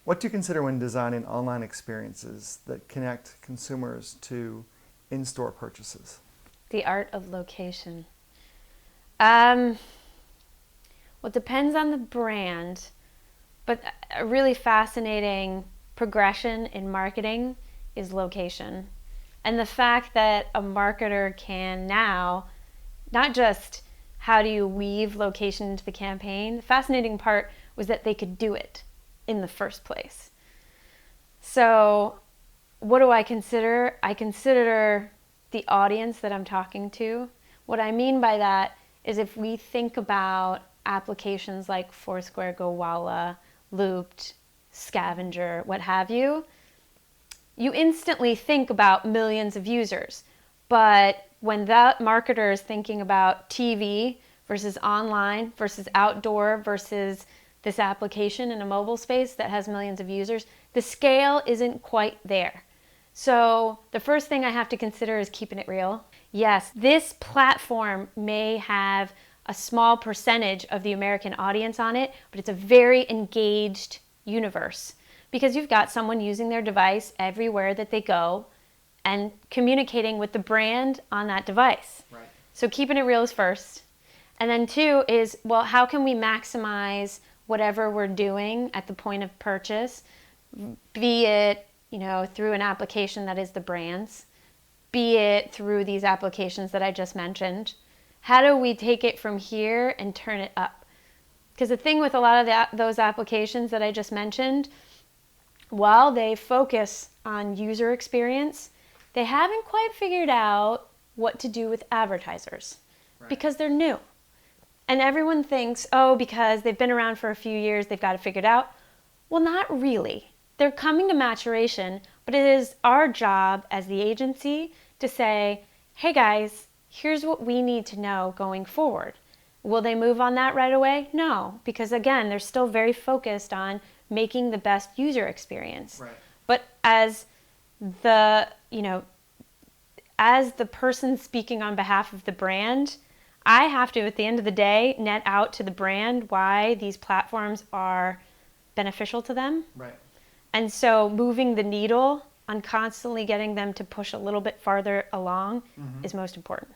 What do you consider when designing online experiences that connect consumers to in-store purchases? The art of location. Well, it depends on the brand, but a really fascinating progression in marketing is location. And the fact that a marketer can now, not just how do you weave location into the campaign, the fascinating part was that they could do it in the first place. So what do I consider? I consider the audience that I'm talking to. What I mean by that is if we think about applications like Foursquare, GoWalla, Looped, Scavenger, what have you, you instantly think about millions of users. But when that marketer is thinking about TV versus online versus outdoor versus this application in a mobile space that has millions of users, the scale isn't quite there. So the first thing I have to consider is keeping it real. Yes, this platform may have a small percentage of the American audience on it, but it's a very engaged universe because you've got someone using their device everywhere that they go and communicating with the brand on that device. Right. So keeping it real is first. And then two is, well, how can we maximize whatever we're doing at the point of purchase, be it, through an application that is the brand's, be it through these applications that I just mentioned. How do we take it from here and turn it up? Because the thing with a lot of those applications that I just mentioned, while they focus on user experience, they haven't quite figured out what to do with advertisers. Right. Because they're new. And everyone thinks, because they've been around for a few years, they've got it figured out. Well, not really. They're coming to maturation, but it is our job as the agency to say, hey guys, here's what we need to know going forward. Will they move on that right away? No, because again, they're still very focused on making the best user experience. Right. But as the person speaking on behalf of the brand, I have to, at the end of the day, net out to the brand why these platforms are beneficial to them. Right. And so moving the needle on constantly getting them to push a little bit farther along is most important.